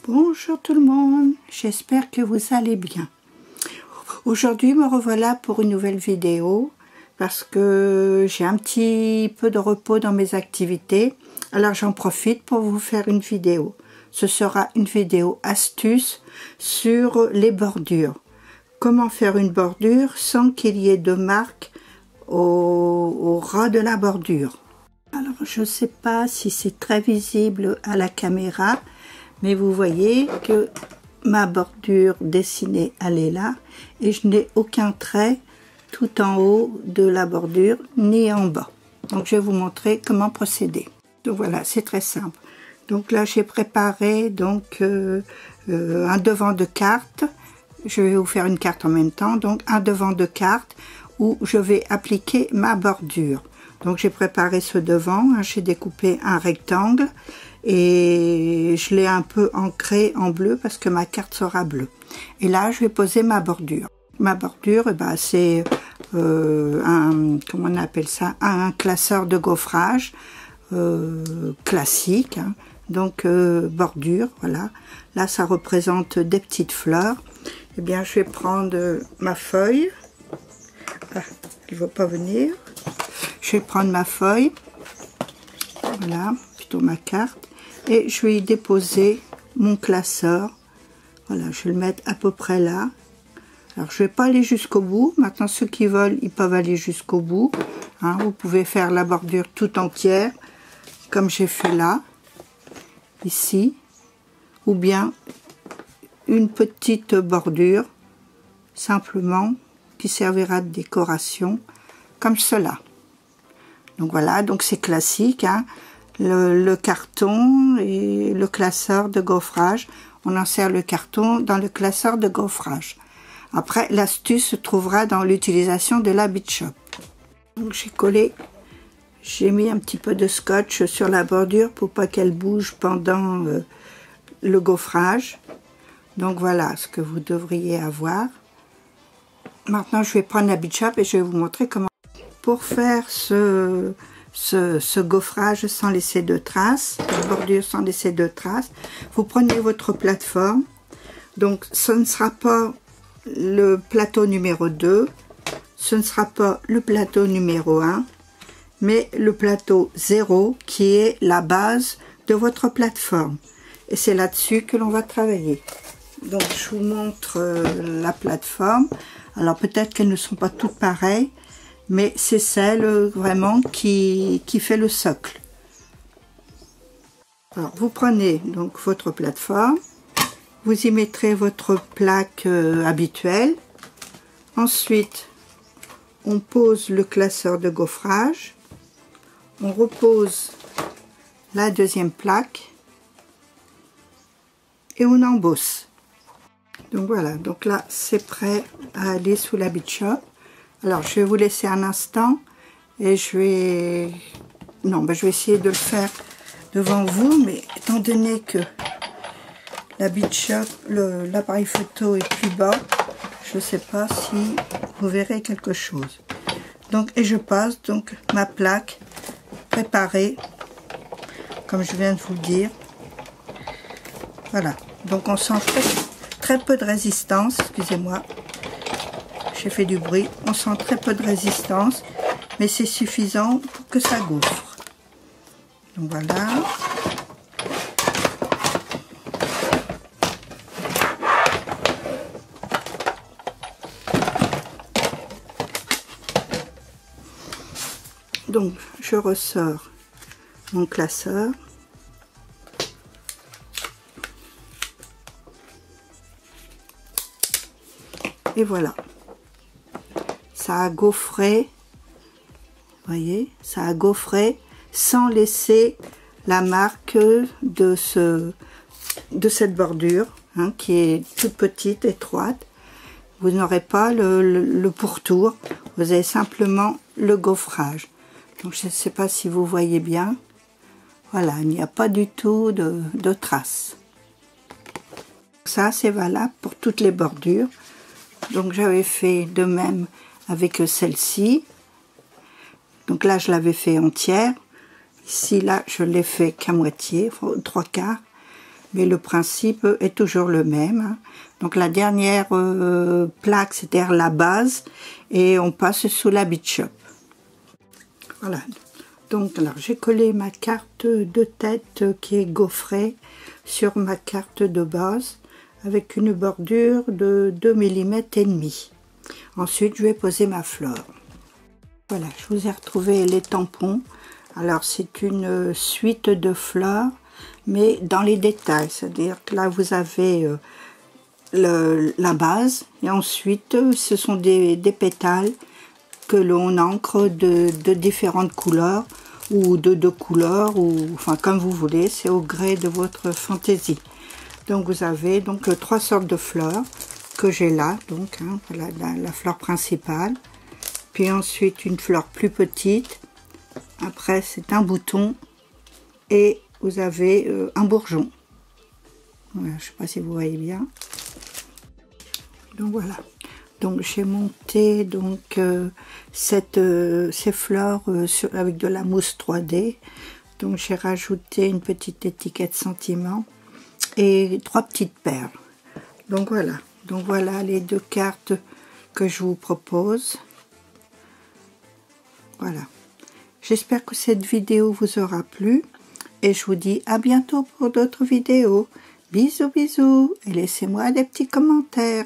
Bonjour tout le monde, j'espère que vous allez bien. Aujourd'hui me revoilà pour une nouvelle vidéo parce que j'ai un petit peu de repos dans mes activités. Alors j'en profite pour vous faire une vidéo. Ce sera une vidéo astuce sur les bordures. Comment faire une bordure sans qu'il y ait de marque au ras de la bordure. Alors je ne sais pas si c'est très visible à la caméra, mais vous voyez que ma bordure dessinée, elle est là, et je n'ai aucun trait tout en haut de la bordure, ni en bas. Donc je vais vous montrer comment procéder. Donc voilà, c'est très simple. Donc là j'ai préparé donc un devant de carte. Je vais vous faire une carte en même temps, donc un devant de carte où je vais appliquer ma bordure. Donc j'ai préparé ce devant, hein, j'ai découpé un rectangle et je l'ai un peu ancré en bleu parce que ma carte sera bleue. Et là je vais poser ma bordure. Ma bordure, eh ben, c'est comment on appelle ça, un classeur de gaufrage classique, hein. Donc bordure, voilà. Là ça représente des petites fleurs. Eh bien je vais prendre ma feuille. Ah, elle ne va pas venir. Je vais prendre ma feuille, voilà, plutôt ma carte, et je vais y déposer mon classeur. Voilà, je vais le mettre à peu près là. Alors je vais pas aller jusqu'au bout. Maintenant ceux qui veulent, ils peuvent aller jusqu'au bout, hein. Vous pouvez faire la bordure tout entière, comme j'ai fait là, ici, ou bien une petite bordure, simplement, qui servira de décoration, comme cela. Donc voilà, donc c'est classique, hein, le carton et le classeur de gaufrage. On insère le carton dans le classeur de gaufrage. Après, l'astuce se trouvera dans l'utilisation de la Beach Shop. Donc j'ai collé, j'ai mis un petit peu de scotch sur la bordure pour pas qu'elle bouge pendant le gaufrage. Donc voilà ce que vous devriez avoir. Maintenant, je vais prendre la Beach Shop et je vais vous montrer comment. Pour faire ce gaufrage sans laisser de traces, la bordure sans laisser de traces, vous prenez votre plateforme. Donc ce ne sera pas le plateau numéro 2, ce ne sera pas le plateau numéro 1, mais le plateau 0 qui est la base de votre plateforme. Et c'est là-dessus que l'on va travailler. Donc je vous montre la plateforme. Alors peut-être qu'elles ne sont pas toutes pareilles, mais c'est celle vraiment qui fait le socle. Alors vous prenez donc votre plateforme, vous y mettrez votre plaque habituelle. Ensuite, on pose le classeur de gaufrage, on repose la deuxième plaque et on embosse. Donc voilà, donc là c'est prêt à aller sous la Beach Shop. Alors je vais vous laisser un instant et je vais essayer de le faire devant vous, mais étant donné que la Beach Shop, l'appareil photo est plus bas, je ne sais pas si vous verrez quelque chose. Donc et je passe donc ma plaque préparée, comme je viens de vous le dire. Voilà, donc on sent très peu de résistance, excusez-moi. J'ai fait du bruit, on sent très peu de résistance, mais c'est suffisant pour que ça gaufre. Donc voilà. Donc je ressors mon classeur. Et voilà. Ça a gaufré, vous voyez, ça a gaufré sans laisser la marque de cette bordure, hein, qui est toute petite, étroite. Vous n'aurez pas le pourtour, vous avez simplement le gaufrage. Donc je ne sais pas si vous voyez bien. Voilà, il n'y a pas du tout de traces. Ça, c'est valable pour toutes les bordures. Donc j'avais fait de même avec celle-ci. Donc là je l'avais fait entière. Ici là je l'ai fait qu'à moitié, 3/4. mais le principe est toujours le même, hein. Donc la dernière plaque, c'est-à-dire la base, et on passe sous la Bichop. Voilà. Donc alors j'ai collé ma carte de tête qui est gaufrée sur ma carte de base avec une bordure de 2 mm et demi. Ensuite je vais poser ma fleur. Voilà, je vous ai retrouvé les tampons. Alors c'est une suite de fleurs, mais dans les détails, c'est-à-dire que là vous avez la base, et ensuite ce sont des pétales que l'on ancre de différentes couleurs, ou de 2 couleurs, ou enfin comme vous voulez, c'est au gré de votre fantaisie. Donc vous avez donc 3 sortes de fleurs que j'ai là, donc hein, voilà, la fleur principale, puis ensuite une fleur plus petite, après c'est un bouton, et vous avez un bourgeon. Voilà, je ne sais pas si vous voyez bien. Donc voilà. Donc j'ai monté donc ces fleurs avec de la mousse 3D. Donc j'ai rajouté une petite étiquette sentiment et 3 petites perles. Donc voilà les 2 cartes que je vous propose. Voilà. J'espère que cette vidéo vous aura plu et je vous dis à bientôt pour d'autres vidéos. Bisous bisous et laissez-moi des petits commentaires.